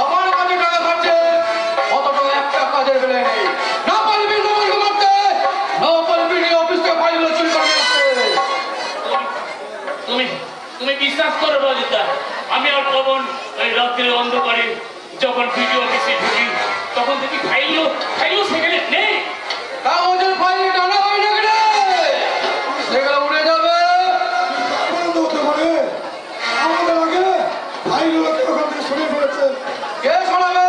আমার কাছে টাকা খাচ্ছে, অত টাকা একটা কাজের বেলায় নেই। না পারবি নবলকে মারতে, না পারবি অফিস থেকে ফাইলগুলো চুরি করে নিয়ে আসতে। তুমি তুমি বিশ্বাস করো রজিতা, আমি আর পবন ওই রাত্রির অন্ধকারে যখন ভিডিও অফিসে ঢুকি তখন দেখি ফাইলও সেখানে নেই। কাগজের ফাইল টানা হয় না কেন? সেগুলো উড়ে যাবে। হতে পারে আমাদের আগে ফাইলগুলো কেউ ওখান থেকে সরিয়ে ফেলেছে। কে শোনাবে?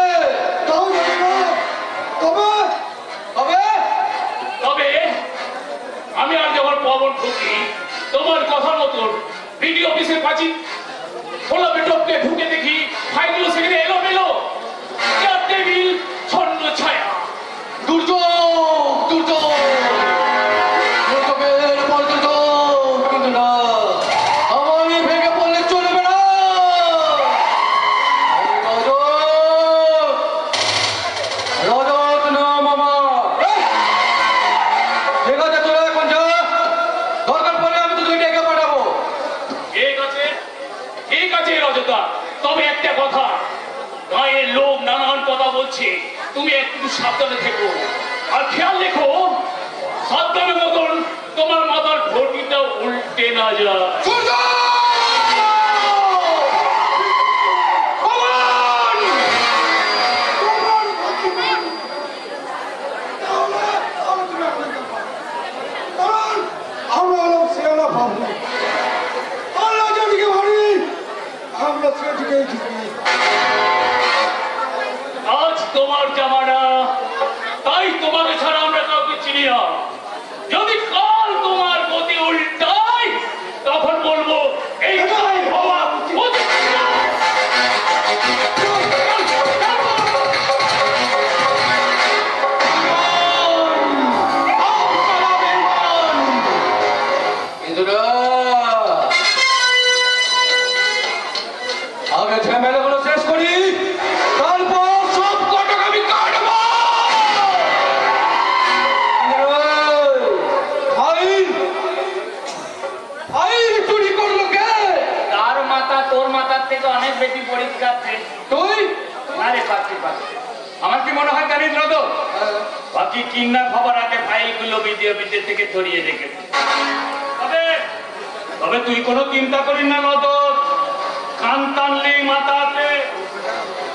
তাও জানি না। তবে তবে তবে আমি আর যখন পবন ঢুকি তোমার কথার মতন ভিডিও অফিসের কাছে খোলা বেটপকে ঢুকে দেখি ফাইলগুলো সেখানে এলোমেলো, চেয়ার টেবিল ছন্ন ছায়া। দুর্যোগ, দুর্যোগ, দুর্যোগের পর দুর্যোগ, কিন্তু না, আমি ভেঙে পড়লে চলবে না। রজত, রজত না মামা। ঠিক আছে, তোরা এখন যা, দরকার পড়লে আমি তো দুইটা একে পাঠাবো। ঠিক আছে রজতা, তবে একটা কথা, গায়ের লোক নানান কথা বলছে, তুমি একটু সাবধানে থেকো আর খেয়াল রেখো সাবধানের মতন তোমার মাথার ঘটিটা উল্টে না যায়। সূর্য! কারণ আমরা হলাম সিয়ানা ভাবনা। আমরা যেদিকে ভাবি আমরা সেদিকেই ঢুকি। আজ তোমার জামানা, তাই তোমাকে ছাড়া আমরা কাউকে চিনি না। যদি কাল তোমার গতি উল্টায় তখন বলবো এইটাই হওয়া উচিত। কিন্তু না, আগে ঝামেলাগুলো শেষ করি, তারপর সব কটক আমি কাটবো। ফাইল ফাইল চুরি করলো কে? তার মাথা তোর মাথার থেকে অনেক বেশি পরিষ্কার। তুই? আরে পাখি পাখি, আমার কি মনে হয় জানিস না তো, বাকি কিন্নার খবর আগে ফাইলগুলো ভিডিও অফিসের থেকে ধরিয়ে রেখেছে। তবে তবে তুই কোনো চিন্তা করিস না নদর, কান টানলে মাথা আছে,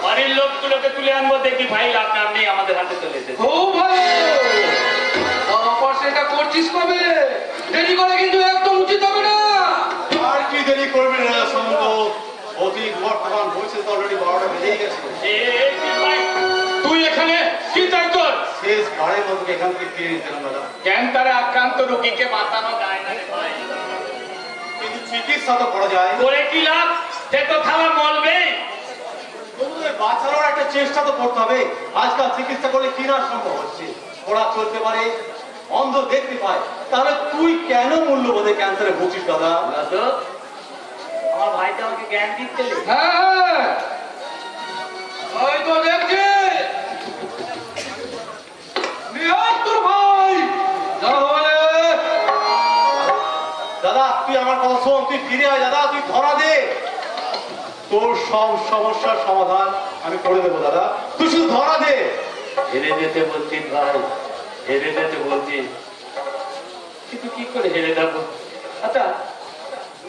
বাড়ির লোকগুলোকে তুলে আনবো, দেখি ফাইল আপনার নেই আমাদের হাতে চলে এসেছে। খুব ভালো। তারপর সেটা করছিস কবে? দেরি করে কিন্তু একদম উচিত হবে না। আর কি দেরি করবি না সমুদ্র? অতি বর্তমান ভবিষ্যৎ অলরেডি 12টা বেজেই গেছে। এই যে ভাই, তুই এখানে কি চাই তোর? শেষ বারের মতো এখান থেকে ফিরে নিতেলাম দাদা, ক্যান্সারে আক্রান্ত রোগীকে বাঁচানো যায় না রে ভাই। কিন্তু চিকিৎসা তো করা যায়। করে কি লাভ? সে তো থালা মলবেই। তবুও বাঁচানোর একটা চেষ্টা তো করতে হবে। আজকাল চিকিৎসা করলে কি না সম্ভব হচ্ছে। ওরা চলতে পারে, অন্ধ দেখতে পায়, তাহলে তুই কেন মূল্যবোধে ক্যান্সারে ভুগছিস দাদা? দাদু, আমার ভাইটা আমাকে জ্ঞান দিচ্ছে। হ্যাঁ, ওই তো দেখছি নিহাত তোর ভাই। তাহলে দাদা তুই আমার কথা শোন, তুই ফিরে আয় দাদা, তুই ধরা দে, তোর সব সমস্যার সমাধান আমি করে দেবো দাদা, তুই শুধু ধরা দে। হেরে যেতে বলছি ভাই, হেরে যেতে বলছি, কিন্তু কি করে হেরে যাবো? আচ্ছা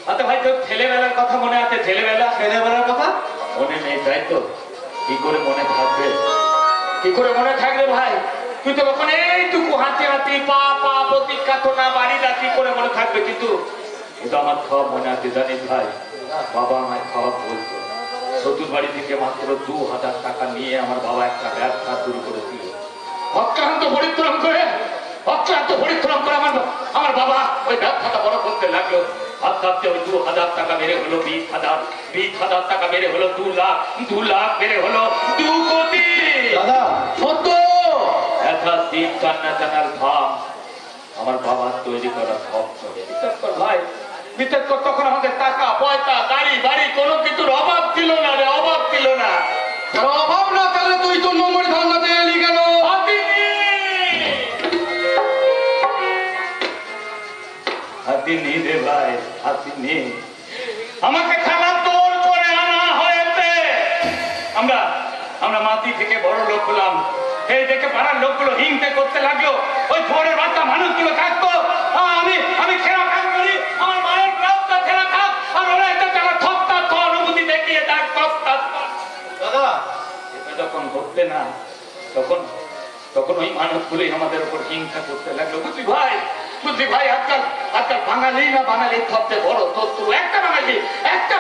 আচ্ছা ভাই, তোর ছেলেবেলার কথা মনে আছে? ছেলেবেলার কথা মনে নেই তাই তো? কি করে মনে থাকবে, কি করে মনে থাকবে ভাই? তুই তো তখন এইটুকু হাঁটি হাঁটি পা পা প্রতীক্ষা তো না বাড়ি যা, কি করে মনে থাকবে? কিন্তু এটা আমার সব মনে আছে জানিস ভাই, বাবা আমায় খাওয়া বলতো, শ্বশুর বাড়ি থেকে মাত্র 2000 টাকা নিয়ে আমার বাবা একটা ব্যবসা শুরু করেছিল। অক্লান্ত পরিশ্রম করে আমার বাবা ওই ব্যবসাটা বড় করতে লাগলো। আস্তে আস্তে ওই 2000 টাকা বেড়ে হলো 20,000, 20,000 টাকা বেড়ে হলো 2 লাখ, 2 লাখ বেড়ে হলো 2 কোটি। দাদা সত্য একটা দিন কান্নার ভাব আমার বাবার তৈরি করা সব চলে। বিশ্বাস কর ভাই, বিশ্বাস কর, তখন আমাদের টাকা পয়সা গাড়ি বাড়ি কোনো কিছুর অভাব ছিল না রে, অভাব ছিল না। তোর অভাব না তাহলে তুই তোর নম্বরে ধান্দাতে এলি কেন? হাতি আসিনি রে ভাই, আসিনি। আমাকে খেলা তোর করে আনা হয়েছে। আমরা আমরা মাটি থেকে বড় লোক হলাম, এই দেখে পাড়ার লোকগুলো হিংসে করতে লাগলো। ওই ভোরের বাচ্চা মানুষগুলো থাকতো, আমি খেলা কাজ করি, আমার মায়ের রাস্তা খেলা থাক, আর ওরা এটা তারা থপ্তা থ অনুভূতি দেখিয়ে দেখ থপ্তা। দাদা এটা যখন ঘটবে না, তখন তখন ওই মানুষগুলোই আমাদের উপর হিংসা করতে লাগলো। বুঝলি ভাই, আজকাল বাঙালি না বাঙালি সবচেয়ে বড় শত্রু। একটা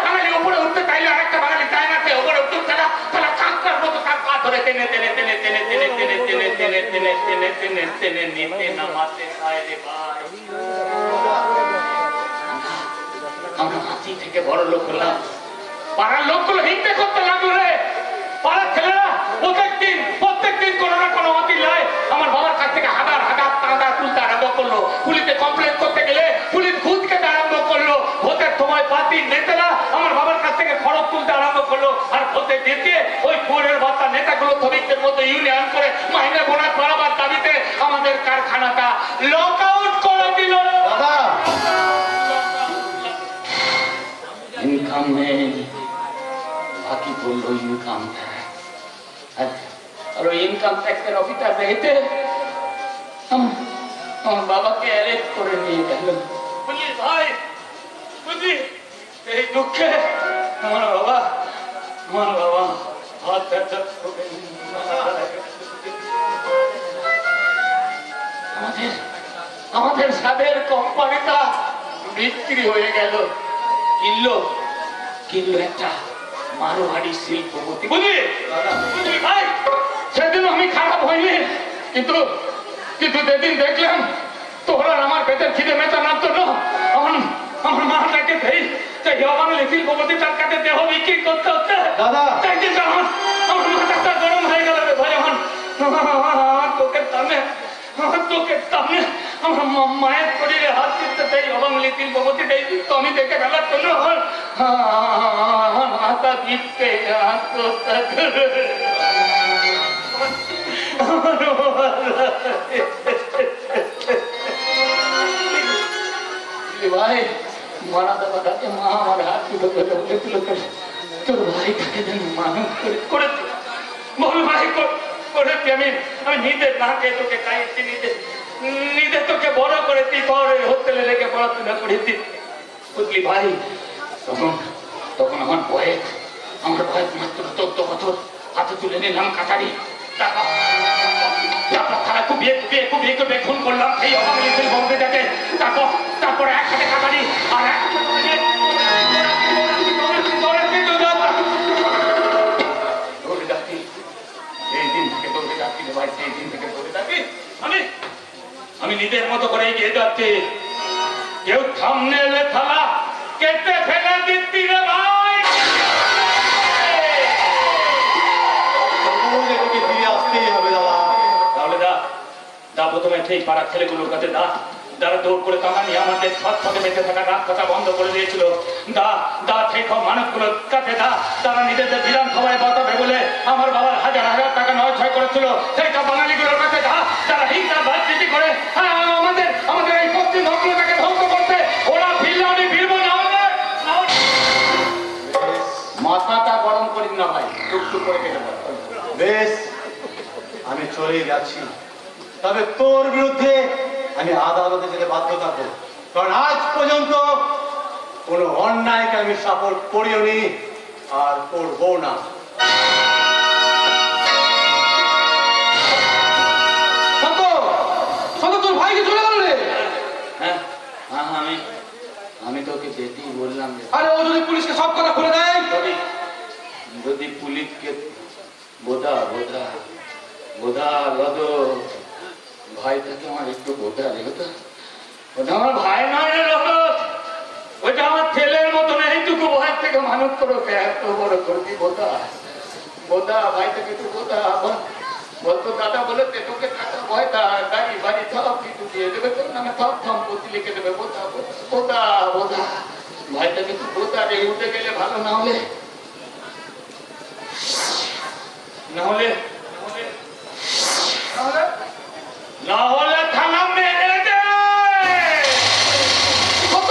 বাঙালি উপরে উঠতে চাইলে আরেকটা বাঙালি চায় না, উপরে উঠতে না, তারা কাঁকড়ার মতো তার পা ধরে টেনে টেনে টেনে টেনে টেনে টেনে টেনে টেনে টেনে টেনে টেনে টেনে নিতে নামাতে চায় রে ভাই। আমরা মাটি থেকে বড় লোক হলাম, পাড়ার লোকগুলো হিংসা করতে লাগলো রে। পাড়ার ছেলেরা প্রত্যেকদিন কোনো না কোনো অতিলায় আমার বাবার কাছ থেকে হাজার টাকা তুলতে আরম্ভ করলো। পুলিশে কমপ্লেন করতে গেলে পুলিশ ঘুষ খেতে আরম্ভ করলো। ভোটের সময় পার্টির নেতারা আমার বাবার কাছ থেকে খরচ তুলতে আরম্ভ করলো। আর ভোটে দিতে ওই পুরের বাচ্চা নেতাগুলো শ্রমিকদের মতো ইউনিয়ন করে মাইনে বোনাস বাড়াবার দাবিতে আমাদের কারখানাটা লক আউট করে দিল। দাদা ইনকাম নেই, বাকি বললো ইনকাম ট্যাক্স। আর ওই ইনকাম ট্যাক্সের অফিসার রেখে আমার বাবাকে অ্যারেস্ট করে নিয়ে গেল। বুঝলি ভাই, বুঝলি এই দুঃখে আমার বাবা হাত ব্যথা করে আমাদের সাদের কোম্পানিটা বিক্রি হয়ে গেল। কিনলো একটা মারোয়াড়ি শিল্পপতি। বুঝলি ভাই, সেদিন আমি খারাপ হইনি, কিন্তু যেদিন দেখলাম তোর আর আমার পেটের খিদে মেটানোর জন্য আমার মাটাকে বাঙালি শিল্পপতি তার কাছে দেহ বিক্রি করতে হচ্ছে। দাদা কিন্তু আমার মাথাটা গরম হয়ে গেল রে ভাই। আমার চোখের সামনে আমার মায়ের শরীরে হাত দিতে চাই বাঙালি শিল্পপতি তো আমি দেখে ফেলার জন্য আমার মাথা দিতে আত্মহত্যা করে ভাই মারা দেওয়া তাকে মা আমার হাত তুলে বলেছিল তোর ভাইটাকে যেন মানুষ করে বল ভাই করেছি। আমি নিজের নাকে তোকে খাইয়েছি, নিজে তোকে বড় করেছি, শহরের হোস্টেলে রেখে পড়াশোনা করেছি। বুঝলি ভাই, তখন আমার বয়স মাত্র 14 বছর। হাতে তুলে নিলাম কাটারি, তারপর তারা কুবিয়ে খুন করলাম সেই অবাঙালি শিল্পপতিটাকে। তারপরে একসাথে কাটারি আর আমি নিজের মতো করে এগিয়ে যাচ্ছি। কেউ সামনে এলে থালা কেটে ফেলে দিচ্ছি রে ভাই। ফিরে আসতেই হবে দাদা। তাহলে দা প্রথমে ঠিক পাড়ার ছেলেগুলোর কাছে যারা দৌড় করে কামা নিয়ে আমাদের সৎপথে বেঁচে থাকা রাস্তাটা বন্ধ করে দিয়েছিল। সেই সব মানুষগুলোর কাছে তারা নিজেদের বিধানসভায় বসাবে বলে আমার বাবার হাজার টাকা নয় করেছিল। সেই সব বাঙালিগুলোর কাছে যারা হিংসার রাজনীতি করে আমাদের এই পশ্চিম ভক্তটাকে ধ্বংস করতে ওরা ফিরলে আমি ফিরবো না। মাথাটা গরম করি না ভাই, টুকটুক করে কেটে দেবো। বেশ, আমি চলে যাচ্ছি, তবে তোর বিরুদ্ধে আমি আদালতে যেতে বাধ্য থাকবো, কারণ আজ পর্যন্ত কোনো অন্যায়কে আমি সাপোর্ট করিও নি আর করবো না। তোর ভাইকে চলে গেল রে। হ্যাঁ, আমি তোকে যেতেই বললাম। আরে ও যদি পুলিশকে সব কথা খুলে দেয়, যদি পুলিশকে বোধা ভাইটাকে আমার একটু বোধা রেখে, ওটা আমার ভাই নয় রে রগত, ওটা আমার ছেলের মতন। এইটুকু ভয় থেকে মানুষ করো, এত বড় করবি বোধা ভাইটাকে একটু বোধা। বলতো দাদা বলেছে তোকে টাকা ভয়টা গাড়ি বাড়ি সব কিছু দিয়ে দেবে, তোর নামে সব সম্পত্তি লিখে দেবে। বোধা ভাইটাকে একটু বোধা রে। উঠে গেলে ভালো, না হলে থানা মেরে দে। কত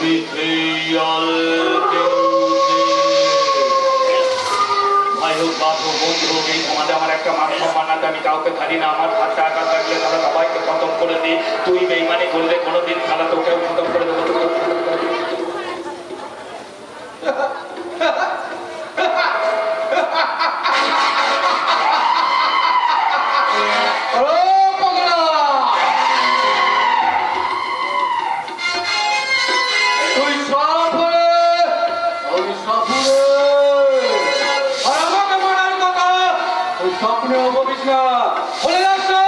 betrayal ভাই হোক বাপ হোক বন্ধু হোক এই সমাজে আমার একটা মান সম্মান আছে আমি কাউকে ছাড়ি না আমার হাত টাকা থাকলে তারা সবাইকে খতম করে দিই তুই বেইমানি করলে কোনোদিন তারা তোকেও খতম করে দেবো ও পাগলা, তুই সব হলে আমি সব হলে আর আমাকে মারার কথা তুই স্বপ্নেও ভাবিস না, বলে যাস না।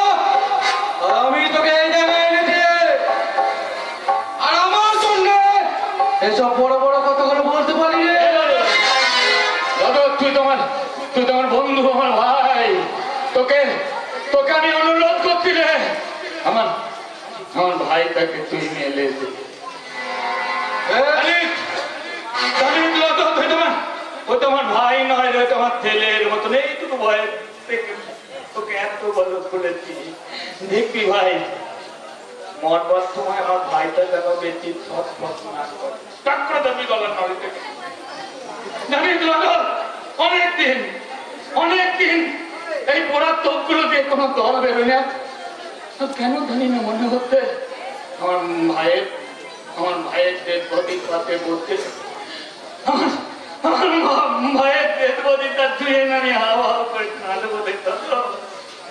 আর আমি তোকে এই জায়গায় এনেছি আর আমার জন্য এসব বড় বড় কথাগুলো বলতে পারি রে। দাদা তুই তোমার বন্ধু আমার ভাই তোকে তোকে আমি অনুরোধ করছি রে আমার ভাইটাকে তুই নিয়ে এলে ও তোমার ভাই নয় রে তোমার ছেলের মতন এইটুকু বয়স থেকে তোকে এত বড় করেছি দেখবি ভাই মরবার সময় আমার ভাইটা যেন বেশি সৎ না করে টাক্কর দাবি গলার নড়ি থেকে জানিস দাদা অনেকদিন এই পোড়ার তোপগুলো দিয়ে কোনো দল বেরোয় না কেন জানি না মনে হচ্ছে আমার ভাইয়ের ডেড বডির সাথে বসছে আমার ভাইয়ের ডেড বডিটা ধুয়ে আমি হাওয়া করে কাঁদবো দেখতাম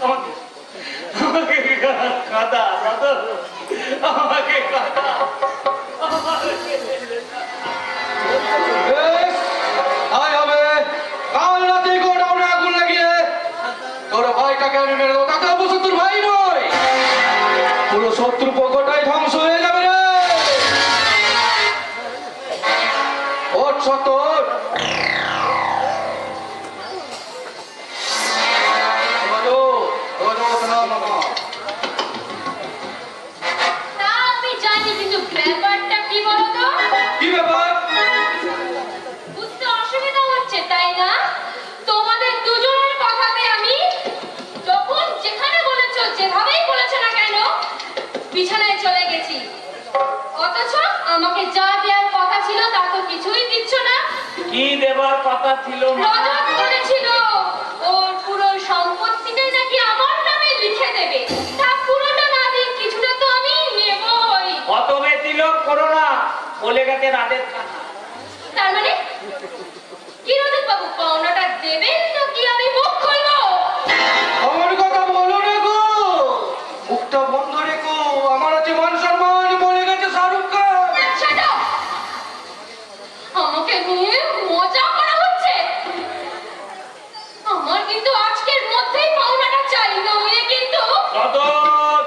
আমাকে কাঁদা আমাকে কাঁদা বেশ, তাই হবে। কাল রাতে গোডাউনে আগুন লাগিয়ে তোর ভাইটাকে আমি মেরে দেবো, তাতে অবশ্য তোর ভাই নয়, পুরো শত্রু পক্ষটাই ধ্বংস হয়ে যাবে রে। ওঠ সত্তর, তা আমি জানি, কিন্তু ব্যাপারটা কি বলতো? কি ব্যাপার? বুঝতে অসুবিধা হচ্ছে তাই না? তোমাদের দুজনের কথাতে আমি যখন যেখানে বলেছো, যেভাবেই বলেছো না কেন, বিছানায় চলে গেছি। অথচ আমাকে যা দেওয়ার কথা ছিল তা তো কিছুই দিচ্ছ না। কি দেবার কথা ছিল রজত বলেছিল ওর পুরো সম্পত্তিটাই নাকি আমার নামে লিখে দেবে। তা পুরোটা না দিন কিছুটা তো আমি নেবই। অত বেশি লোক করো না বলে গেছে রাতের কথা তার মানে কি রজত বাবু, পাওনাটা দেবেন নাকি আমি মুখ খুলবো? আমার কথা বলো রে গো, মুখটা বন্ধ রেখো, আমার আছে মান সম্মান, বলে গেছে শাহরুখ খান। ছাড়ো, আমাকে নিয়ে মজা করা হচ্ছে। আমার কিন্তু আজকের মধ্যেই পাওনাটা চাই, নইলে কিন্তু রতন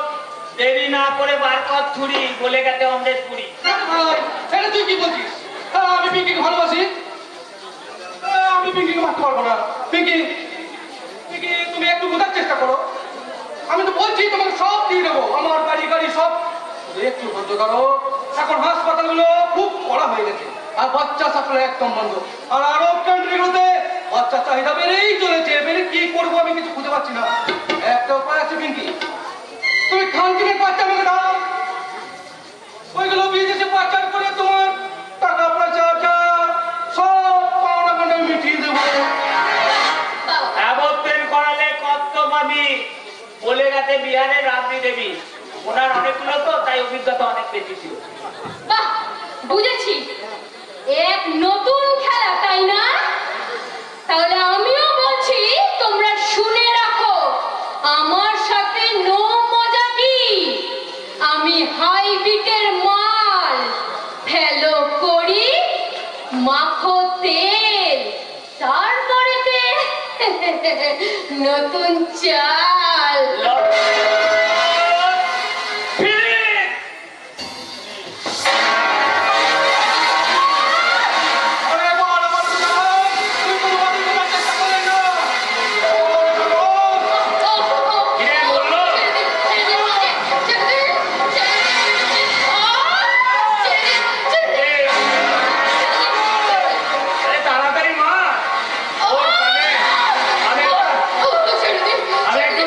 দেরি না করে বার কর ছুরি বলে গেছে অমৃত পুরি ভাই, এটা তুই কি বলছিস? আমি পিঙ্কিকে ভালোবাসি, আমি পিঙ্কিকে মারতে পারবো না। পিঙ্কি, তুমি একটু বোঝার চেষ্টা করো। আমি তো বলছি তোমাকে সব দিয়ে দেবো, আমার বাড়ি গাড়ি সব। একটু ধৈর্য ধরো, এখন হাসপাতালগুলো খুব কড়া হয়ে গেছে আর বাচ্চা সাপ্লাই একদম বন্ধ। আর আরব কান্ট্রিগুলোতে বাচ্চা চাহিদা বেড়েই চলেছে, বেড়ে কি করবো আমি কিছু খুঁজে পাচ্ছি না। একটা উপায় আছে পিঙ্কি, তুমি খানকিনের বাচ্চা আমাকে দাও, ওইগুলো বিদেশে পাচার করে তোমার টাকা পয়সা যা সব পাওনা মানে আমি মিটিয়ে দেবো। অ্যাবর্টেন করালে কত পাবি বলে গেছে বিহারের রাবড়ি দেবী ওনার অনেকগুলো তো তাই অভিজ্ঞতা অনেক বেশি ছিল বাহ, বুঝেছি, এক নতুন খেলা তাই না? তাহলে আমিও বলছি, তোমরা শুনে রাখো, আমার সাথে নো মজা কি। আমি হাই বিটের মাল, ফেলো করি, মাখো তেল, তারপরেতে নতুন চাল। আরে বল আমার দোকান, তুই কোনো বাড়ি ঘোরার চেষ্টা করলে না। কিরে বললো আরে তাড়াতাড়ি মা ওর কানে আমি একটু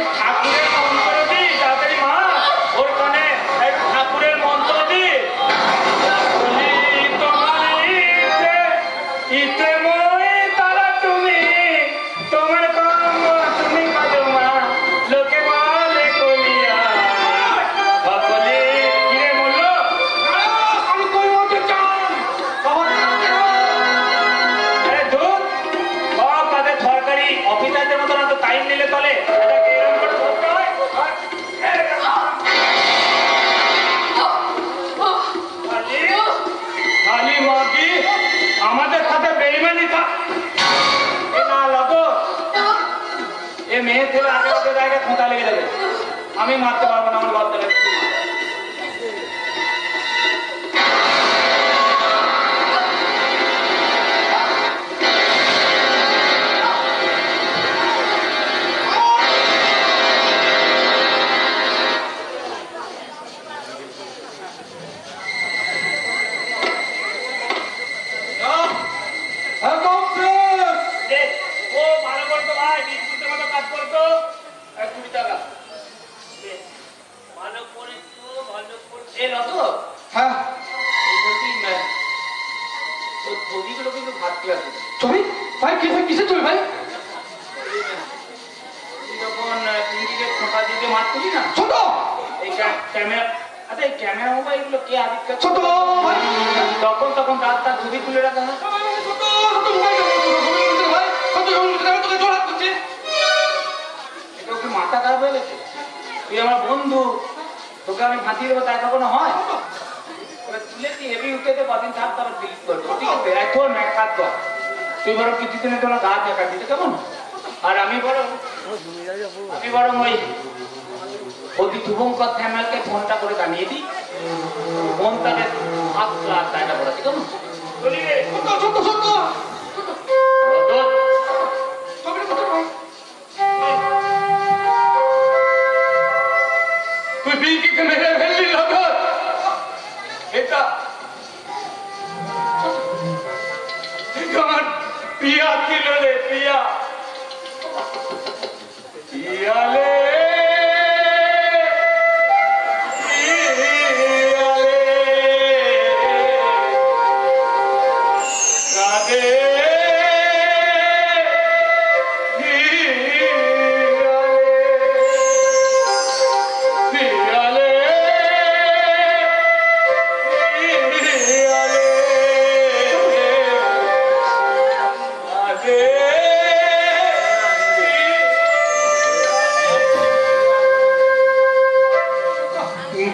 এ না লগো, এ মেয়ে ছেলে আগে ওদের জায়গায় খোঁতা লেগে যাবে। আমি মারতে পারবো না, আমার লজ্জা লাগছে। হ্যাঁ কমপ্লেট। দে, ও ভালো করতো ভাই, বিস্কুটের মতো কাজ করতো। 20 টাকা। দে, ভালো করেছো, ভালো করছো। এ লগো, হ্যাঁ এই বলছি, তোর ছবিগুলো কিন্তু ভাবতে আছে। ছবি ভাই কিসের ছবি ভাই? তুই যখন পিঙ্কিকে খোঁটা দিতে মারছিলি না, ছোট এই ক্যামেরা, আচ্ছা এই ক্যামেরা মোবাইল গুলো কে আবিষ্কার ছোট ভাই তখন তার ছবি তুলে রাখা হয়। ছোট ছোট মোবাইল ভাই কত তোকে জোড়া করছে। এটা কি মাথা খারাপ হয়ে গেছে? তুই আমার বন্ধু, তোকে আমি ফাঁসিয়ে দেবো, তাই কখনো হয়? এবার তুলে তুই হেভি উঠে কদিন থাক, তারপর ডিলিট করবো। ঠিক আছে, এখন এক কাজ কর, তুই বরং কিছুদিনে তোরা গা দেখা দিতে, কেমন? আর আমি বরং ওই অতি শুভঙ্কর থ্যামেলকে ফোনটা করে জানিয়ে দিই, ফোন তাদের 7 লাখ টাকা পড়াচ্ছি, কেমন? চলি রে। ছোট রোদন, ছবিটা ছোট ভাই। তুই পিঙ্কিকে মেরে ফেললি লগন। এটা আমার পিয়া ছিল রে, পিয়া পিয়ালে রাধে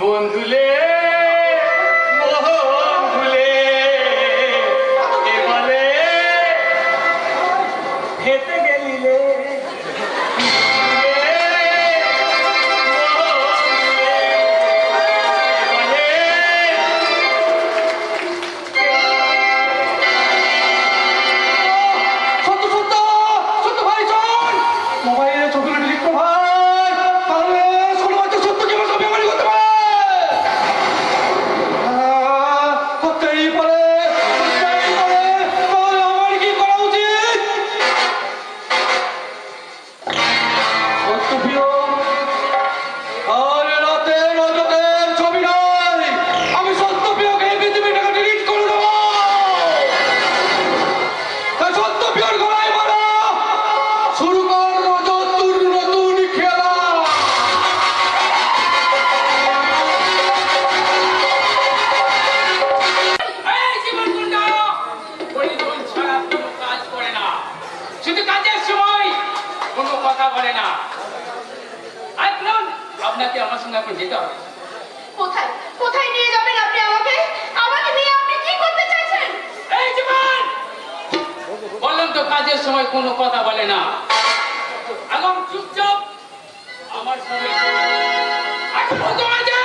বন্ধুলে বন্ধুলে এবারে হেঁটে গেলিলে ছোট ভাই শোন, মোবাইলে ছবিটা ডিলিট কর ভাই, তাহলে ছোট বাচ্চা সত্য কি আমার ছবি আমারই করতে পারে। করতেই পারে, তাহলে আমার কি করা উচিত? সত্যপ্রিয়, আর রাতে রজতের ছবি নাই, আমি সত্যপ্রিয়কে এই পৃথিবী থেকে ডিলিট করে দেবো। তাই সত্যপ্রিয়র গলায় মারা শুরু কর রজত তোর নতুন খেলা। এই জীবনকুণ্ড, পরিজন ছাড়া কোনো কাজ করে না, শুধু কাজের সময় কোনো কথা বলে না। এখন আপনাকে আমার সঙ্গে এখন যেতে হবে। কোথায় কোথায় নিয়ে যাবেন আপনি আমাকে? আমাকে নিয়ে আপনি কি করতে চাইছেন? এই জীবন, বললাম তো কাজের সময় কোনো কথা বলে না, এখন চুপচাপ আমার সঙ্গে এখন হুকুম আছে,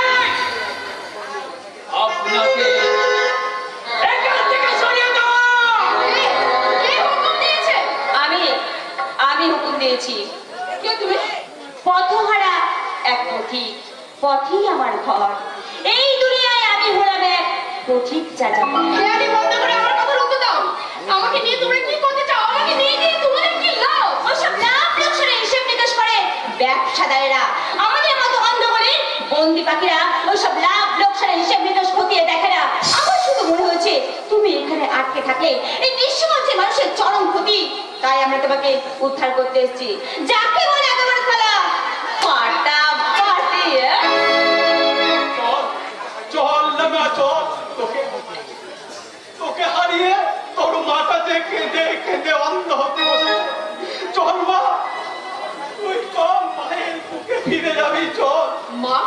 আপনাকে এখান থেকে সরিয়ে দাও। কে হুকুম দিয়েছে? আমি হুকুম দিয়েছি। কে তুমি? পথহারা এক পথিক, পথই আমার ঘর। এই দুনিয়ায় আমি হলাম এক পথিক যাযাবর। খেয়ালি বন্ধ করে আমার কথা রুখতে দাও। আমাকে নিয়ে তোমরা কি করতে চাও? আমাকে নিয়ে গিয়ে তোমাদের কি লাভ? ওসব লাভ লোকসানের হিসেব নিকাশ করে ব্যবসাদারেরা। আমাদের মতো অন্ধগণের বন্দি পাখিরা ওসব লাভ লোকসানের হিসেব নিকাশ খতিয়ে দেখে না। আমার শুধু মনে হয়েছে তুমি এখানে আটকে থাকলে এই নিঃস্বার্থে মানুষের চরম ক্ষতি। তাই আমরা তোমাকে উদ্ধার করতে এসেছি। যাকে বলে একেবারে খেলা ফাটাফাটি। চল না চল, তোকে হারিয়ে তোর মাথা যে কেঁদে কেঁদে অন্ধ হতে বসে। চল মা, তুই চল, মায়ের বুকে ফিরে যাবি, চল। মা?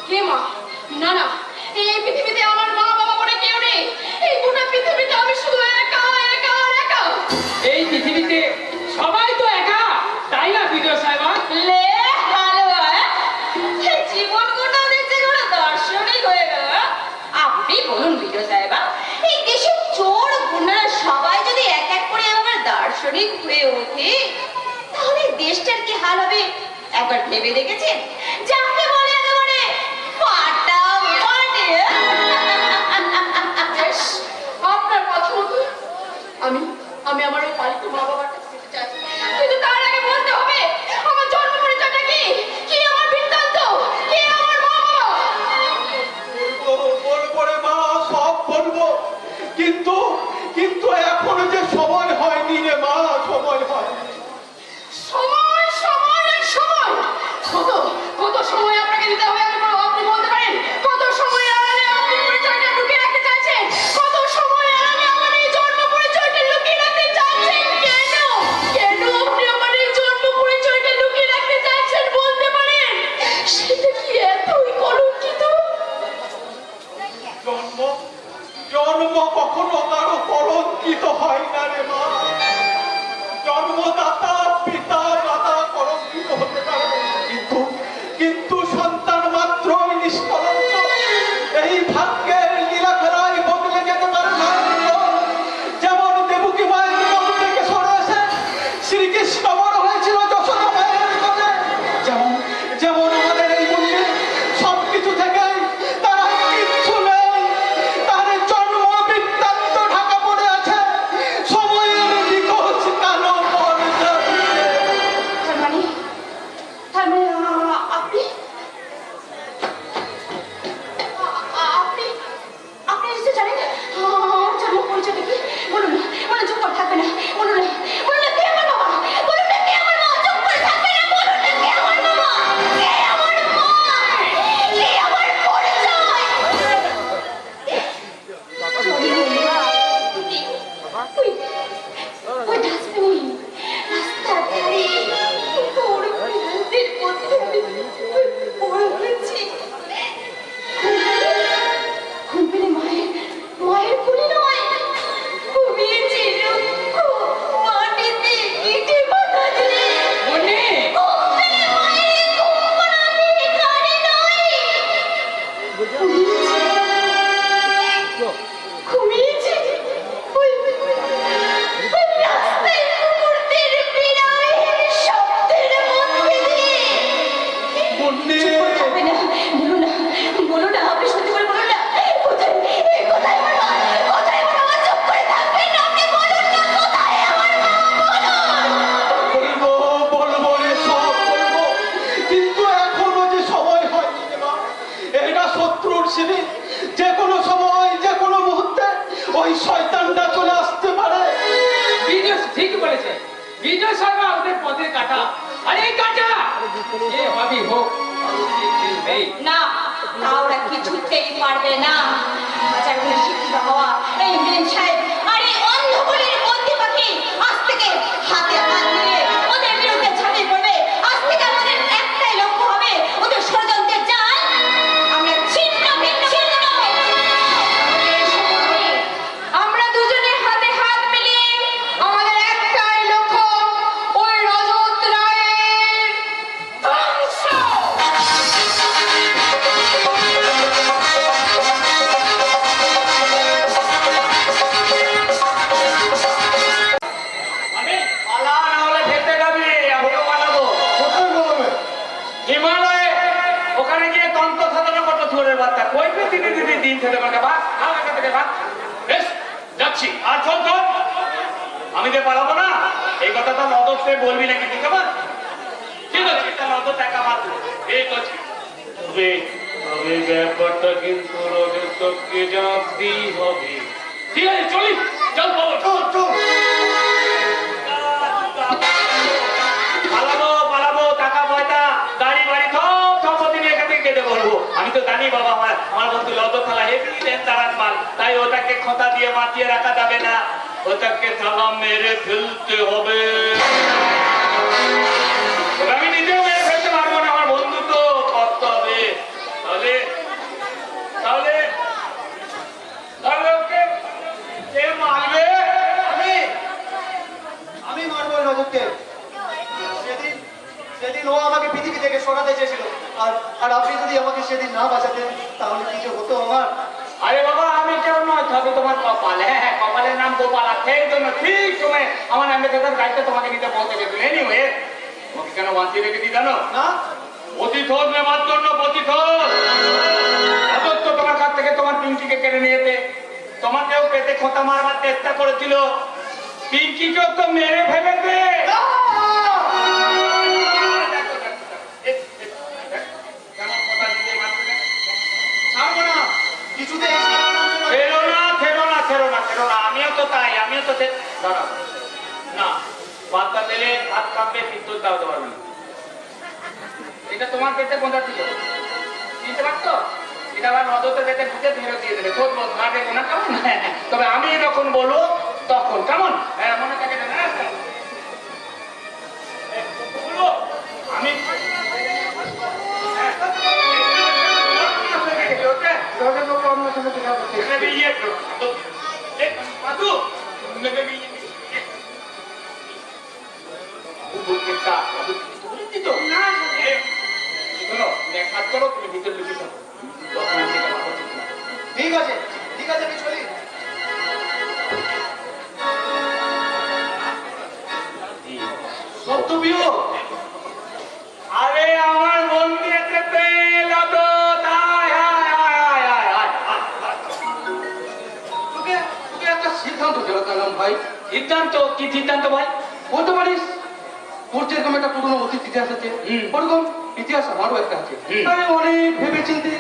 কে মা? না না, এই পৃথিবীতে আমার মা বাবা বলে কেউ নেই। এই গোটা পৃথিবীতে আমি শুধু একা একা আর একা। দার্শনিক হয়ে ওঠে তাহলে দেশটার কি হাল হবে একবার ভেবে দেখেছেন? যাকে বলে একেবারে ফাটাফাটি। বেশ, আপনার কথা মতো আমি আমি আমার ওই পালিত মা বাবার কাছে যেতে চাই, কিন্তু তার আগে বলতে হবে আমার জন্ম পরিচয়টা কি, কি আমার বৃত্তান্ত, কি আমার মা বাবা। বলবো রে মা, সব বলবো, কিন্তু কিন্তু এখনো যে সময় হয়নি রে মা, সময় হয়নি। সময় সময় আর সময়, কত কত সময় আপনাকে দিতে হবে আপনি বলতে পারেন? কত সময় আড়ালে আপনি পরিচয়টা লুকিয়ে রাখতে চাইছেন? কত সময় আড়ালে আমার এই জন্ম পরিচয়টা লুকিয়ে রাখতে চাইছেন? কেন কেন আপনি আমার এই জন্ম পরিচয়টা লুকিয়ে রাখতে চাইছেন বলতে পারেন? সেটা কি এতই কলঙ্কিত? জন্ম জন্ম কখনো কারো কলঙ্কিত হয় না রে মা। জন্মদাতা পিতা মাতা কলঙ্কিত হতে পারে, কিন্তু কিন্তু সন্তান মাত্রই নিষ্কলঙ্ক। এই ভাগ্যের লীলা খেলায় বদলে যেতে পারে ভাগ্য। যেমন দেবকী মায়ের কোল থেকে সরে এসে শ্রীকৃষ্ণ বড় হয়েছিল যশোদা মায়ের কোলে, যেমন যেমন আমাদের এই মন্দির সবকিছু থেকেই তারা কিচ্ছু নেই, তার জন্ম বৃত্তান্ত ঢাকা পড়ে আছে সময়ের নিখোঁজ কালো পর্দায়। তার মানে আপনি আপনি আপনি নিশ্চয় জানেন আমার জন্ম পরিচয়টা কি? বলুন না, বলুন, চুপ করে থাকবে না, বলুন না, বলুন না কে আমার বাবা, বলুন না কে আমার মা, চুপ করে থাকবে না, বলুন না কে আমার বাবা, কে আমার মা, কে আমার পরিচয়। ওই ডাস্টবিন, রাস্তার ধারে বড় বিড়ালদের মধ্যে বড় হয়েছি। ঘুমপেলে মায়ের কোলে নয়, ঘুমিয়েছি মাটিতে ইটে মাথা দিয়ে। মুন্নি, ঘুমপেলে মায়ের ঘুম পড়াতে কানে নয়। ঘুমিয়েছি ওই রাস্তায় কুকুরদের বিড়ালের শব্দের মধ্যে দিয়ে। মুন্নি, চুপ করে থাকবে না, বলুন না, বলুন না, আপনি সত্যি করে বলুন না, কোথায় কোথায় আমার মা, কোথায় আমার মা, চুপ করে থাকবেন না, আপনি বলুন না কোথায় আমার মা, বলুন। বলবো রে, সব বলবো, কিন্তু এখনো যে সময় হয়নি রে মা। এটা শত্রুর শিবির, যে কোনো সময় যে কোনো মুহূর্তে ওই শয়তানটা চলে আসতে পারে। বিজয় ঠিক বলেছে, বিজয় শর্মা ওদের পথের কাটা, আর এই কাটা এ ভাবি হোক নেই। না, তা ওরা কিছুতেই পারবে না। হাজার গুণে শিক্ষিত হওয়া এই মেম সাহেব আর এই অন্ধগুলির বন্দি পাখি আজ থেকে হাতে হাত মিলিয়ে ওদের বিরুদ্ধে ঝাঁপিয়ে পড়বে। আজ থেকে আমাদের একটাই লক্ষ্য হবে ওদের ষড়যন্ত্রের জাল আমরা ছিন্ন ভিন্ন ছিন্ন। আমরা দুজনে হাতে হাত মিলিয়ে আমাদের একটাই লক্ষ্য, ওই রজত রায়ের ধ্বংস। আমি পালা না হলে খেতে যাবি, আমিও বানাবো কোথায় বলবে? হিমালয়ে। ওখানে গিয়ে তন্ত্র সাধনা করতে থুরের বার্তা কই দিদি দিন খেতে পারবে ভাত খাওয়া থেকে ভাত। বেশ যাচ্ছি, আর চল চল, আমি যে পালাবো না এই কথা তো নদরকে বলবি নাকি তুই? কেমন ঠিক আছে, তা নদর টাকা ভাত ঠিক আছে। তবে তবে ব্যাপারটা কিন্তু রজতকে জানতেই হবে। ঠিক আছে চলি, চল বাবু চল চল। পালাবো পালাবো, টাকা পয়সা গাড়ি বাড়ি সব সম্পত্তি নিয়ে এখান থেকে কেটে বলবো। আমি তো জানি বাবা, আমার বন্ধু লদ খেলা হেভি দেন তারার মাল, তাই ওটাকে খোঁতা দিয়ে মাতিয়ে রাখা যাবে না, ওটাকে তালা মেরে ফেলতে হবে। ওটা আমি নিজেও মেরে ফেলতে পারবো না, আমার বন্ধু তো করতে হবে। তাহলে তাহলে তাহলে ওকে কে মারবে? আমি মারবো ওই রজতকে। সেদিন সেদিন ও আমাকে পৃথিবী থেকে সরাতে চেয়েছিল, আর আপনি যদি আমাকে সেদিন না বাঁচাতেন তাহলে কি যে হতো আমার। আরে বাবা, আমি কেউ নয়, তবে তোমার কপাল, হ্যাঁ কপালের নাম গোপালা সেই জন্য ঠিক সময় আমার অ্যাম্বাসেডার গাড়িটা তোমাকে নিতে পৌঁছে গেছিল। এনিওয়ে তোমাকে কেন বাঁচিয়ে রেখেছি জানো? না প্রতিশোধ নেওয়ার জন্য, প্রতিশোধ। অজস্র তোমার কাছ থেকে তোমার পিঙ্কিকে কেড়ে নিয়েছে, তোমাকেও পেটে খোঁতা মারবার চেষ্টা করেছিল, পিঙ্কিকেও তো মেরে ফেলেছে। কেমন কথা দিতে মারছে না? ছাড়বো না কিছুতেই ছাড়বো না। ফেরো না, ফেরো না, ফেরো না, ফেরো না। আমিও তো তাই, আমিও তো দাঁড়াও না, বাচ্চা দিলে হাত কাঁপবে, পিস্তল দাওতে পারবে না। এটা তোমার পেটে কোনটা ছিল চিনতে পারতো? এটা আবার নজরতে পেটে ঢুকে ফেরত দিয়ে দেবে। খোঁজ বোধ না দেখো না, কেমন? তবে আমি যখন বলবো তখন কেমন মনে থাকে না? বলো আমি ঠিক আছে ঠিক আছে আমি চলি। সত্য বিয়োগ আরে আমার মন্দিরেতে তেল আদো আয় আয় আয় আয় আয় তোকে তোকে একটা সিদ্ধান্ত দিলাম ভাই। সিদ্ধান্ত কি সিদ্ধান্ত ভাই? বলতে পারিস তোর যেরকম একটা পুরনো অতীত ইতিহাস আছে, ওরকম ইতিহাস আমারও একটা আছে। হুম। আমি অনেক ভেবে চিন্তে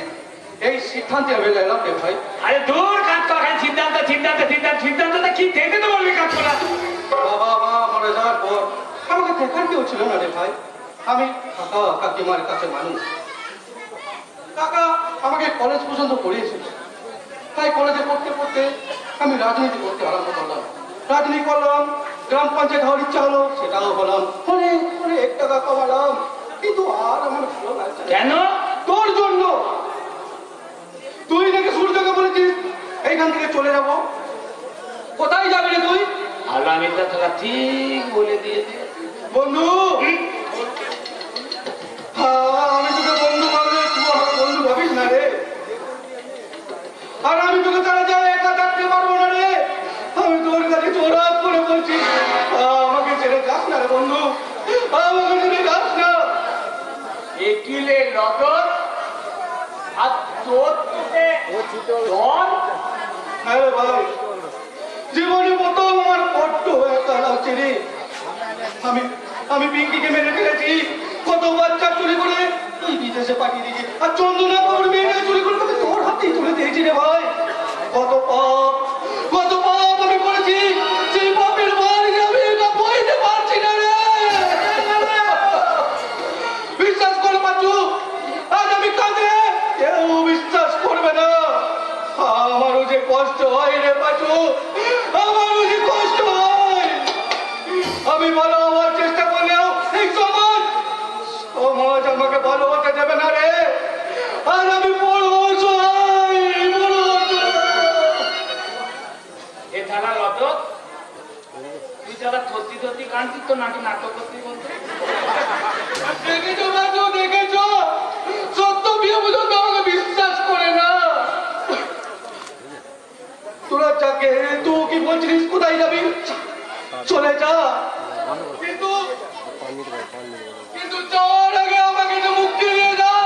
এই সিদ্ধান্তে আমি এলাম রে ভাই। আরে দূর কাজ করা সিদ্ধান্ত সিদ্ধান্ত সিদ্ধান্ত সিদ্ধান্তটা কি দেখে তো বলবি কাজ করা। বাবা মা মারা যাওয়ার পর আমাকে দেখার কেউ ছিল না রে ভাই। আমি কাকা কাকিমার কাছে মানুষ। কাকা আমাকে কলেজ পর্যন্ত পড়িয়েছিল, তাই কলেজে পড়তে পড়তে আমি রাজনীতি করতে আরম্ভ করলাম। রাজনীতি করলাম, গ্রাম পঞ্চায়েত হওয়ার ইচ্ছা হলো, সেটাও হলাম। অনেক অনেক টাকা কামালাম, কিন্তু আর আমার ভালো লাগছে না। কেন? তোর জন্য। তুই নাকি সূর্যকে বলেছিস এইখান থেকে চলে যাব। কোথায় যাবি রে তুই? আল্লাহ মির্জা তারা ঠিক বলে দিয়েছে। বন্ধু, আমি তোকে বন্ধু ভাবলে তুই আমাকে বন্ধু ভাবিস না রে। আর আমি তোকে তারা যাই একা থাকতে পারবো না রে। আমি তোর কাছে চোরাত করে বলছি, আমাকে ছেড়ে যাস না রে বন্ধু, আমাকে ছেড়ে যাস না। একিলে লগর আর তোর থেকে ডর। হ্যাঁ রে ভাই, জীবনে প্রথম আমার বড্ড একা লাগছে রে। আমি পিঙ্কিকে মেরে ফেলেছি, কত বাচ্চা চুরি করে তুই বিদেশে পাঠিয়ে দিয়েছি, আর চন্দনা বাবুর মেয়েটা চুরি করে আমি তোর হাতেই তুলে দিয়েছি রে ভাই। কত পাপ আমি করেছি, সেই পাপের ভার আমি এটা বইতে পারছি না রে। বিশ্বাস করে পাচ্ছু, আজ আমি কাঁদে কেউ বিশ্বাস করবে না। আমারও যে কষ্ট হয় রে পাচ্ছু, আমারও যে কষ্ট হয়। আমি ভালো হওয়ার চেষ্টা করলেও এই সমাজ আমাকে ভালো হতে দেবে না রে। আর আমি বড় অসহায়, বড় অসহায়। এ ছাড়া লটক তুই যারা সত্যি সত্যি কাঁদছিস তো নাকি নাটক করছিস বলতে? দেখেছো বাজু, দেখেছো, সত্য বিয়ে পর্যন্ত আমাকে বিশ্বাস করে না। তোরা যাকে তুই কি বলছিস কোথায় যাবি? চলে যা, কিন্তু কিন্তু যাওয়ার আগে আমাকে তো মুক্তি দিয়ে দাও।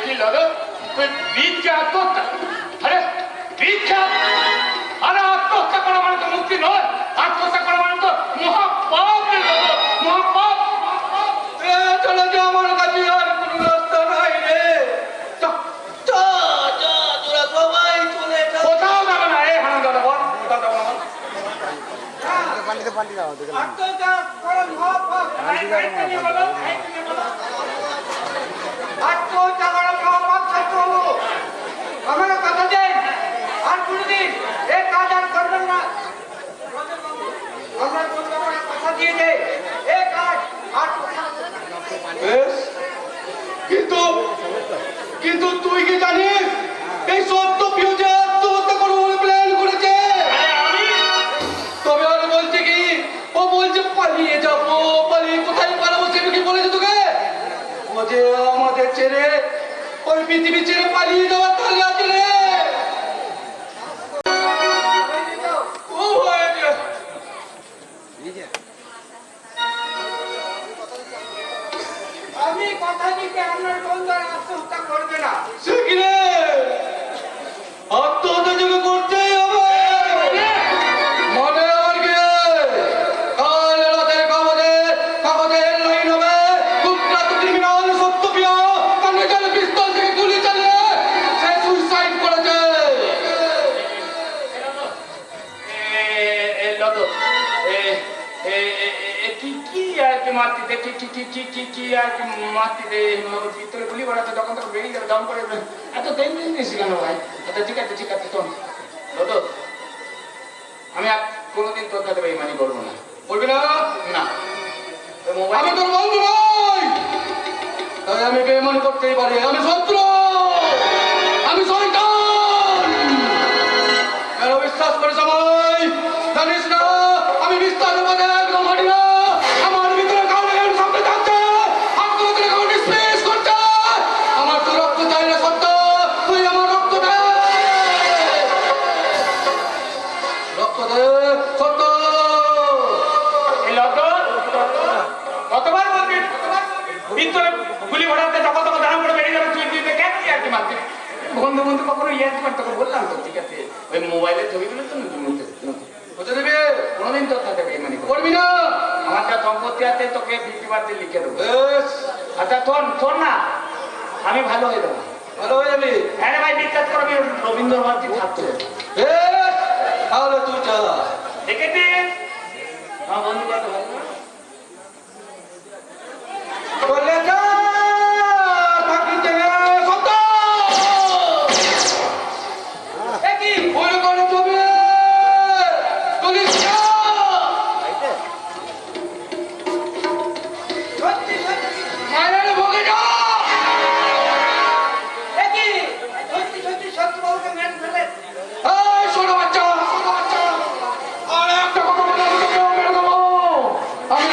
কি লগর তুই বীজকে আত্মহত্যা? আরে বীজকে আরে আত্মহত্যা করা মানে তো মুক্তি নয়, আত্মহত্যা করা মানে তো মহাপাপ রে লগর, মহাপাপ। চলে যা, আমার কাছে আর কোনো রাস্তা নাই রে। যা, যা, যা, তোরা সবাই চলে যা। কোথাও যাবে না। এই হারাম দাদা বল, কোথাও যাবো না বল। আত্মহত্যা করা মহাপাপ। আত্মহত্যা নিয়ে বলো, নিয়ে বলো। আত্মহত্যা করা মহাপাপ ছাত্র হলো। আমাকে কথা দেন, আর কোনোদিন এই কাজ আর করবেন না। আমরা কথা দিয়ে দেয় এই কাজ আর বেশ, কিন্তু তুই কি জানিস এই সত্য পিউজে আত্মহত্যা করবো বলে প্ল্যান করেছে? তবে আর বলছে কি, ও বলছে পালিয়ে যাবো, পালিয়ে কোথায় পালাবো সেটা কি বলেছে তোকে? ও যে আমাদের ছেড়ে কি মারতে কি আর কি মারতে ভিতরে গুলি করাতে যখন তখন বেরিয়ে যাবে দম করে এত দেন দিয়েছি কেন ভাই? আচ্ছা ঠিক আছে শোন দাদা, আমি আর কোনোদিন তোর সাথে বেইমানি করবো না। বলবি না? না আমি তোর বন্ধু নই, তাই আমি বেমানি করতেই পারি। আমি শত্রু, আমি শয়তান। কেন বিশ্বাস করিস আমায়? জানিস না আমি বিশ্বাসের পথে একদম হাঁটি না। আমার ভিতরে কাউকে সামনে যাচ্ছে, আমার ভিতরে কাউকে নিঃশেষ করছে। আমার তো রক্ত চাই না সত্য, তুই আমার রক্ত দে, রক্ত দে সত্য। এই লজ্জন কতবার বলবি ভিতরে গুলি ঘোড়াতে যখন তখন দাঁড়ান করে বেরিয়ে যাবে তুই কেন আর কি মারবি? বন্ধু কখনো ইয়ার কি তোকে বললাম তো ঠিক আছে ওই মোবাইলের ছবিগুলো তো কোথায় দেবে? কোনোদিন তোর সাথে বেইমানি করবি না? আমার যা সম্পত্তি আছে তোকে 50% লিখে দেবো। বেশ, আচ্ছা শোন না, আমি ভালো হয়ে যাবো। ভালো হয়ে যাবি। হ্যাঁ রে ভাই, বিশ্বাস করবি রবীন্দ্রনাথ ছাত্র বেশ, তাহলে তুই যা। দেখেছিস আমার বন্ধু কত ভালো না? চলে যা, থাকিতে গে সত্য। এ কি ভুল করে তবে চলিস না। মায়ের ভোগে যা। এই ছোট বাচ্চা, আর একটা কথা বলে আমি তোকে মেরে দেবো। আমি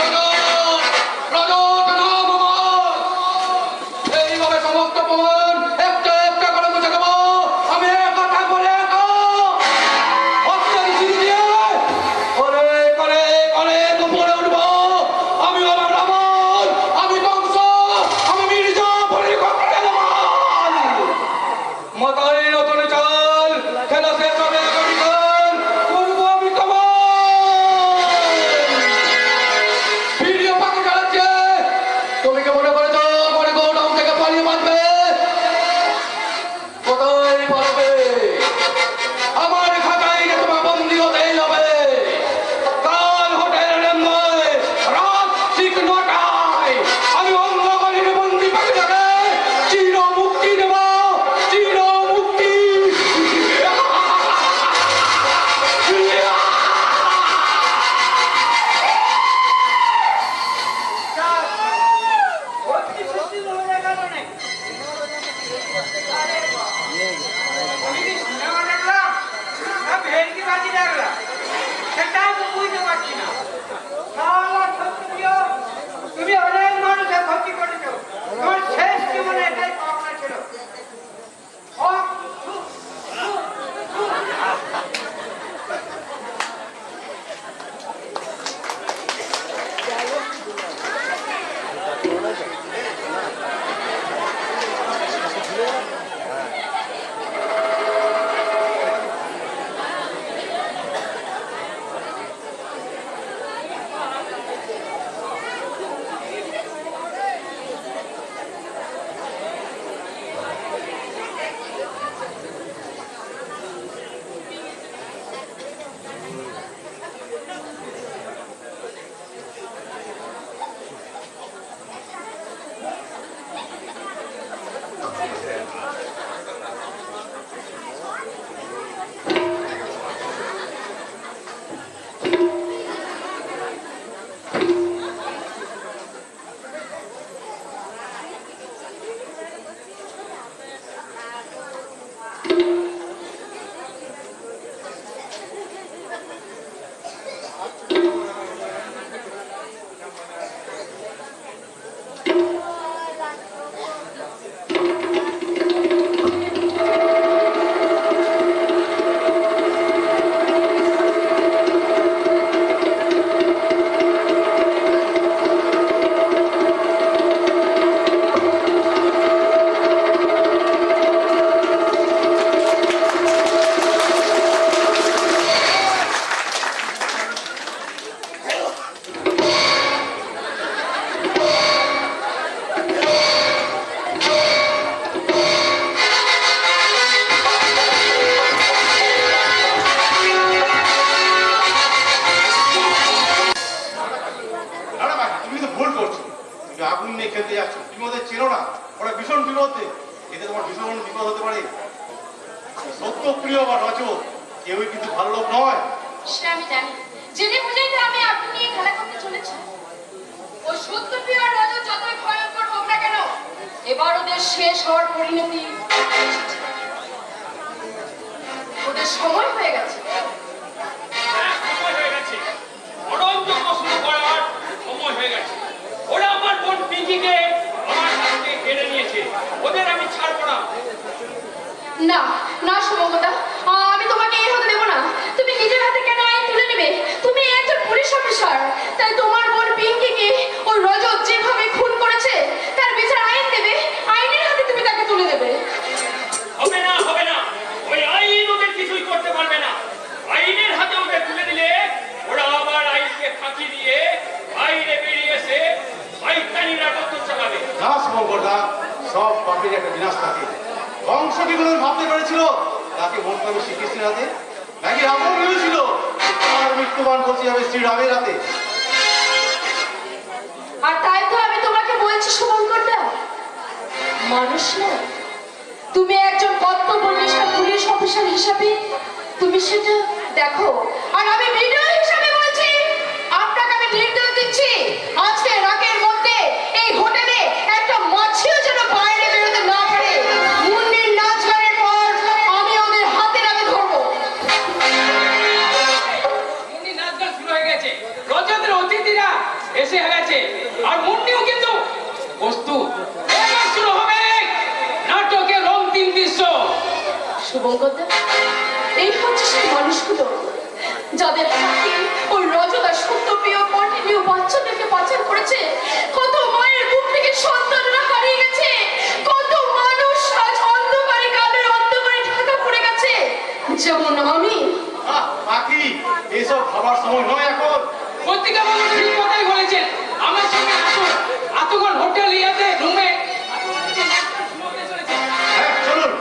রজত নাম আমার। এইভাবে সমস্ত প্রমাণ একটা একটা করে মুছে দেবো। আমি একা থাকবো রে, একা। হত্যার সিঁড়ি দিয়ে করে উপরে উঠবো। আমি হলাম রাবণ, আমি কংস, আমি মির্জাপুরের কর্মচারী। মাথায় নতুন চাল, খেলা শেষ হবে আগামীকাল। করবো আমি তোমার ভিডিও পাখি চালাচ্ছে। তুমি কি মনে করেছো পরে গোডাউন থেকে পালিয়ে বাঁচবে? কোথায় পালাবে? আমার খাতায় গিয়ে তোমার বন্দি হতেই হবে। কাল হোটেলের নয়, রাত ঠিক 9টায় আমি অন্ধকারের বন্দি পাখিটাকে চির মুক্তি দেব, চির মুক্তি। তুমি অনেক মানুষের ক্ষতি করেছো, তোমার শেষ জীবনে এটাই পাওনা ছিল। খেলতে যাচ্ছ, তুমি ওদের চেনো না, ওরা ভীষণ বিপদে, এতে তোমার ভীষণ বিপদ হতে পারে। সত্যপ্রিয় বা রজত কেউই কিন্তু ভালো লোক নয়। সেটা আমি জানি, জেনে বুঝেই তো আমি আপনি নিয়ে খেলা করতে চলেছি। ওই সত্যপ্রিয় রাজা যতই ভয়ঙ্কর হোক না কেন, এবার ওদের শেষ হওয়ার পরিণতি এসেছে। ওদের সময় হয়ে গেছে। হ্যাঁ, সময় হয়ে গেছে। অনন্তক শুরু করার সময় হয়ে গেছে। ওরা আমার বোন পিঙ্কিকে আমার হাত থেকে কেড়ে নিয়েছে। ওদের আমি ছাড়বো না। না না শুভঙ্করদা, আমি তোমাকে এই হতে দেবো না। তুমি নিজের হাতে কেন আইন তুলে নেবে? তুমি একজন পুলিশ অফিসার, তাই তোমার বোন পিঙ্কিকে ওই রজত যেভাবে খুন করেছে তার বিচার আইন দেবে, আইনের হাতে তুমি তাকে তুলে দেবে। হবে না, হবে না। ওই আইন ওদের কিছুই করতে পারবে না। আইনের হাতে ওদের তুলে দিলে ওরা আবার আইনকে ফাঁকি দিয়ে বাইরে বেরিয়ে এসে শয়তানি রাজত্ব চালাবে। না শুভঙ্করদা, সব পাপের একটা বিনাশ থাকে। বংশ কি কোনো ভাবতে পেরেছিল তাকে মন পাবে শ্রীকৃষ্ণের হাতে? নাকি রাবণ ভেবেছিল আর মৃত্যুবান করছে যাবে শ্রীরামের হাতে? আর তাই তো আমি তোমাকে বলছি শুভঙ্করদা, মানুষ না, তুমি একজন কর্তব্যনিষ্ঠ পুলিশ অফিসার হিসাবে তুমি সেটা দেখো। আর আমি ভিডিও হিসাবে বলছি, আপনাকে আমি নির্দেশ দিচ্ছি, আজকে রাতের মধ্যে এই হোটেলে একটা মাছিও যেন বাইরে বেরোতে না পারে। মুন্নির নাচ গানের পর আমি ওদের হাতে নাতে ধরবো। মুন্নি নাচ গান শুরু হয়ে গেছে, রজতের অতিথিরা এসে গেছে, আর মুন্নিও কিন্তু প্রস্তুত। এবার শুরু হবে নাটকের অন্তিম দৃশ্য। শুভঙ্করদা, এই হচ্ছে সেই মানুষগুলো যাদের হাতে ওই রজতা সত্যপ্রিয় কন্টিনিউ বাচ্চাদেরকে পাচার করেছে। কত মায়ের বুক থেকে সন্তানরা হারিয়ে গেছে, কত মানুষ আজ অন্ধকারে কাদের অন্ধকারে ঢাকা পড়ে গেছে, যেমন আমি। পাখি, এসব ভাবার সময় নয় এখন। পত্রিকা বাবু ঠিক কথাই বলেছেন। আমার সঙ্গে আসুন, আতগর হোটেল ইয়াতে রুমে হ্যাঁ, চলুন।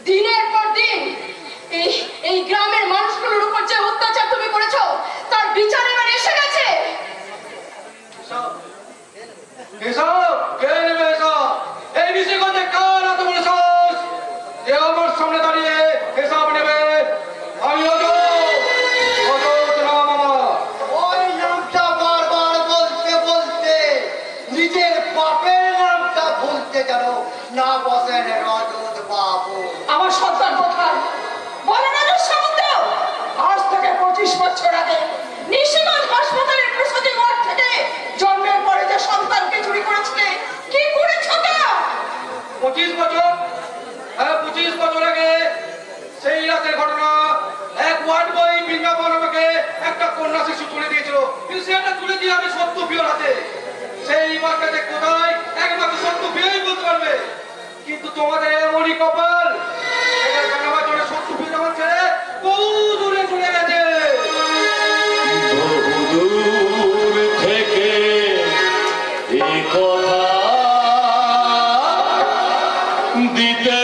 দিনের পর দিন এই গ্রামের মানুষগুলোর উপর যে অত্যাচার তুমি করেছো তার বিচার এবার এসে গেছে। এসব কে নেবে? এসব এই বিষয়গঞ্জে কার এত বড় সাহস যে আমার সামনে দাঁড়িয়ে এসব নেবে? আমি অজত রাম আমার। ওই নামটা বারবার বলতে বলতে নিজের বাপের নামটা ভুলতে যেন না বসেন রজত বাবু। আমার সন্তান কোথায় বলেন না সামন্ত? আজ থেকে 25 বছর আগে নিশিগঞ্জ হাসপাতালের প্রসূতি ওয়ার্ড থেকে জন্মের পরে যে সন্তানকে চুরি করেছিলে, কি করেছো তা? 25 বছর? হ্যাঁ, 25 বছর আগে সেই রাতের ঘটনা। এক ওয়ার্ড বয় বৃন্দাবন আমাকে একটা কন্যা শিশু তুলে দিয়েছিল, কিন্তু সেটা তুলে দিয়ে আমি সত্যপ্রিয়র হাতে। সেই বাচ্চাটা কোথায় পেয়েই বলতে পারবে। কিন্তু তোমাদের এমনই কপাল, এটা জানাবার জন্য শত্রু পেয়ে আমার ছেড়ে বহু দূরে চলে গেছে। বহুদূর থেকে এই কথা দিতে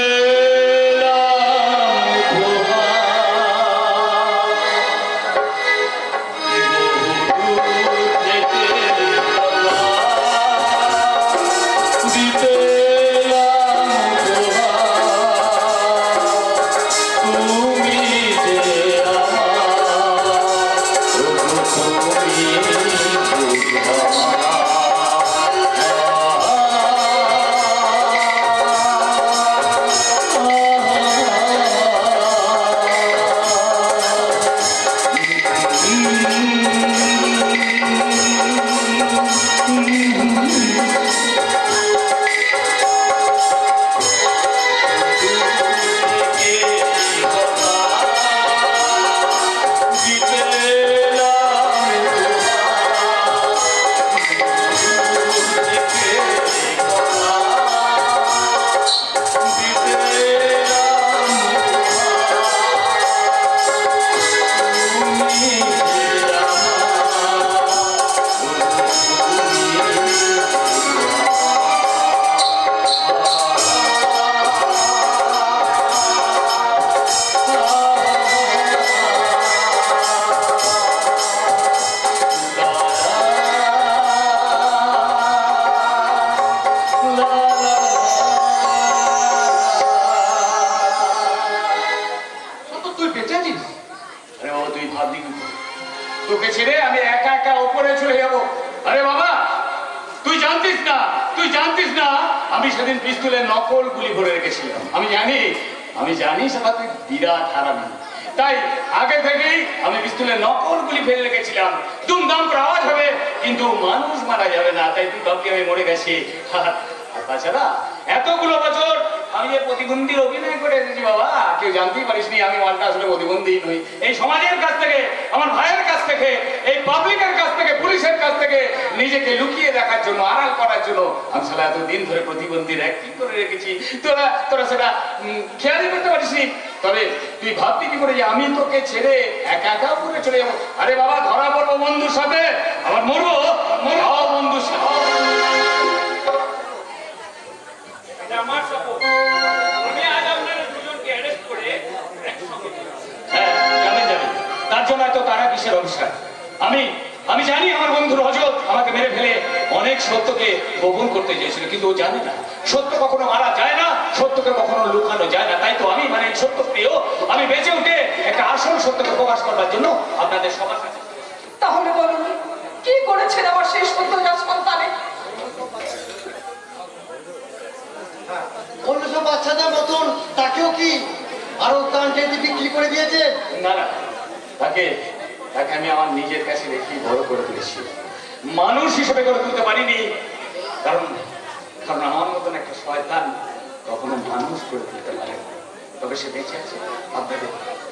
সত্য তুই বেঁচে আছিস? আরে বাবা তুই ভাবলি কি করে? তোকে ছেড়ে আমি একা একা উপরে চলে যাব? আরে বাবা তুই জানতিস না, তুই জানতিস না আমি সেদিন পিস্তলের নকল গুলি ভরে রেখেছিলাম। আমি জানি সেটা তুই বিরাট হারামি, তাই আগে থেকেই আমি পিস্তলের নকল গুলি ফেলে রেখেছিলাম। দুমদাম করে আওয়াজ হবে কিন্তু মানুষ মারা যাবে না, তাই তুই ভাবলি আমি মরে গেছি। আর তাছাড়া এতগুলো বছর আমি যে প্রতিবন্ধীর অভিনয় করে এসেছি বাবা, কেউ জানতেই পারিসনি আমি মালটা আসলে প্রতিবন্ধী নই। এই সমাজের কাছ থেকে, আমার ভাইয়ের কাছ থেকে, এই পাবলিকের কাছ থেকে, পুলিশের কাছ থেকে নিজেকে লুকিয়ে রাখার জন্য, আড়াল করার জন্য আমি সারা এতদিন ধরে প্রতিবন্ধীর অ্যাক্টিং করে রেখেছি। তোরা সেটা খেয়ালই করতে পারিসনি। তবে তুই ভাববি কি করে যে আমি তোকে ছেড়ে একা একা উপরে চলে যাবো? আরে বাবা ধরা পড়বো বন্ধুর সাথে, আবার মরবো বন্ধুর সাথে। এটা আমার শপথ। আমি আজ আপনাদের দুজনকে অ্যারেস্ট করে একসঙ্গে হ্যাঁ যাবেন। তার জন্য এত তারা কিসের অনুষ্ঠান? আমি জানি আমার বন্ধু রজত আমাকে মেরে ফেলে অনেক সত্যকে গোপন করতে চেয়েছিল, কিন্তু ও জানে না সত্য কখনো মারা যায় না, সত্যকে কখনো লুকানো যায় না। তাই তো আমি মানে সত্য প্রিয়, আমি বেঁচে উঠে একটা আসল সত্যকে প্রকাশ করবার জন্য আপনাদের সবার কাছে। তাহলে বলুন কি করেছেন আমার শেষ পর্যন্ত সন্তানে? অন্য সব বাচ্চাদের মতন তাকেও কি আরো কান্টে বিক্রি করে দিয়েছে? না তাকে আমি আমার নিজের কাছে রেখে বড় করে তুলেছি, মানুষ হিসেবে করে তুলতে পারিনি। কারণ আমার মতন একটা শয়তান কখনো মানুষ করে তুলতে পারে না। তবে সে বেঁচে আছে আপনাদের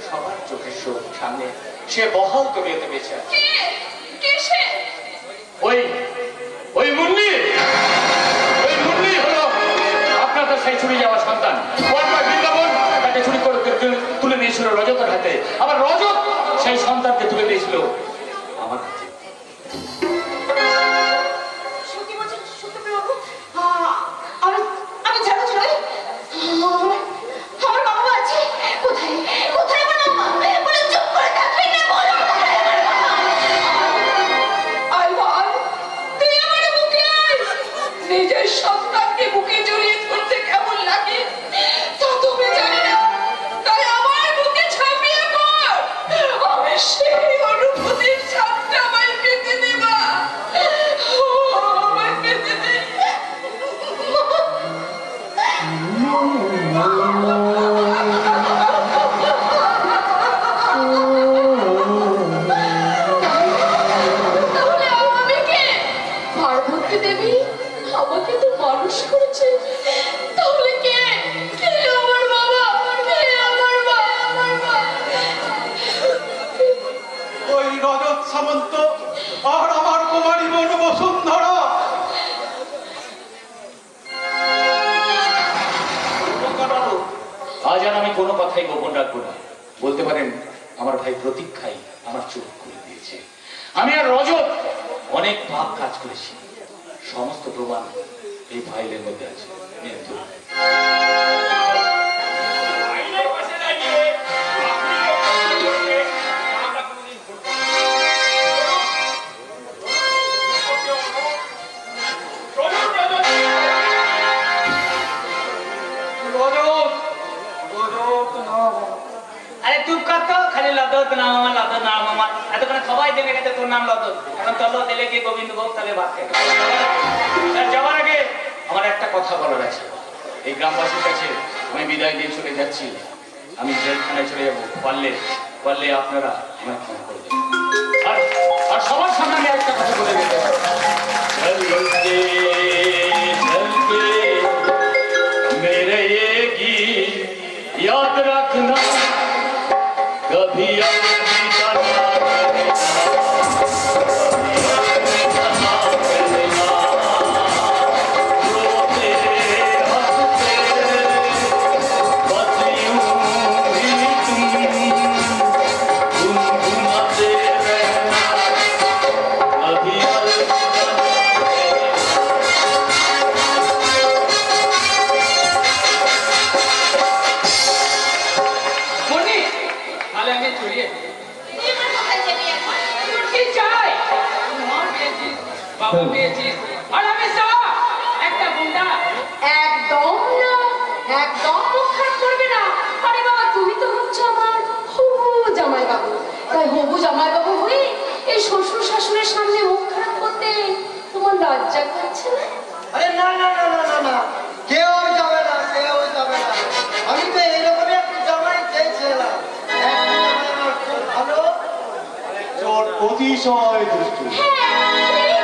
সবার চোখের সামনে, সে বহাল তবিয়তে বেঁচে আছে। ওই মুন্নি হলো আপনাদের সেই চুরি যাওয়া সন্তান। বৃন্দাবন তাকে চুরি করে তুলে নিয়েছিল রজতের হাতে, আবার রজত সেই সন্তানকে তুলে দিয়েছিল আমার হাতে। সত্যি বলছেন সত্যপ্রিয়বাবু? আমি জানো চলে আমার বাবা আছে কোথায়? কোথায় আমার বাবা? বলে চুপ করে থাকবেন না, বলো কোথায় আমার বাবা? আয় ভাই, তুই আমার বুকে আয়। নিজের সন্তানকে বুকে জড়িয়ে ধরতে কেমন লাগে তা তুমি জানি না, তাই আমার বুকে ঝাঁপিয়ে পড়। আমি সেই অনুভূতির স্বাদটা আমায় পেতে দেবা। আমায় পেতে দে। তাহলে আমি কে? পার্বতী দেবী আমাকে তো মানুষ করেছে, তাহলে কে? কে আমার বাবা? কে আমার বাবা? ওই রজত সামন্ত আর আমার কুমারী বোন বসুন্ধরা। কোনো কথাই গোপন রাখবো না। বলতে পারেন আমার ভাই প্রতীক্ষাই আমার চোখ খুলে দিয়েছে। আমি আর রজত অনেক পাপ কাজ করেছি, সমস্ত প্রমাণ এই ফাইলের মধ্যে আছে। নিন তো। আইনের পাশে দাঁড়িয়ে আপনি অপরাধী করলে আমরা কোনোদিন ভুলব না। চলুন, রজত। আরে চুপ কর তো, খালি লদত নাম আমার, লদত নাম আমার। এতক্ষণে সবাই জেনে গেছে তোর নাম লদত। এখন চলো দিলে গিয়ে গোবিন্দ ভোগ তাহলে ভাত খাই। যাওয়ার আগে আমার একটা কথা বলার আছে। এই গ্রামবাসীর কাছে আমি বিদায় দিয়ে চলে যাচ্ছি। আমি জেলখানায় চলে যাবো, পারলে আপনারা আমায় ক্ষমা করবেন। আর সবার সামনে আমি একটা কথা বলে যেতে চাই। চলতে চলতে मेरे ये गीत याद रखना, कभी अलविदा ना कहना, कभी अलविदा ना कहना। रोते हंसते बस यूं ही तुम गुनगुनाते रहना, कभी अलविदा ना कहना। মনি, তাহলে আমি চড়িয়ে তুই আমার কোথায় যাবি এখন? তোর কি চাই? মা পেয়েছিস, বাবা পেয়েছিস, আর আমি সারা একটা গুন্ডা। একদম না, একদম মুখ খারাপ করবে না। আরে বাবা, তুমি তো হচ্ছে আমার হবু জামাইবাবু। তাই হবু জামাইবাবু হয়ে এই শ্বশুর শাশুড়ির সামনে মুখ খারাপ করতে তোমার লজ্জা করছে না? আরে না না না না না না, কেউ যাবে না, কেউ যাবে না। আমি তো এরকমই একটা জামাই চেয়েছিলাম। একটা জামাই আমার খুব ভালো। চোর অতিশয় দুষ্টু। হ্যাঁ,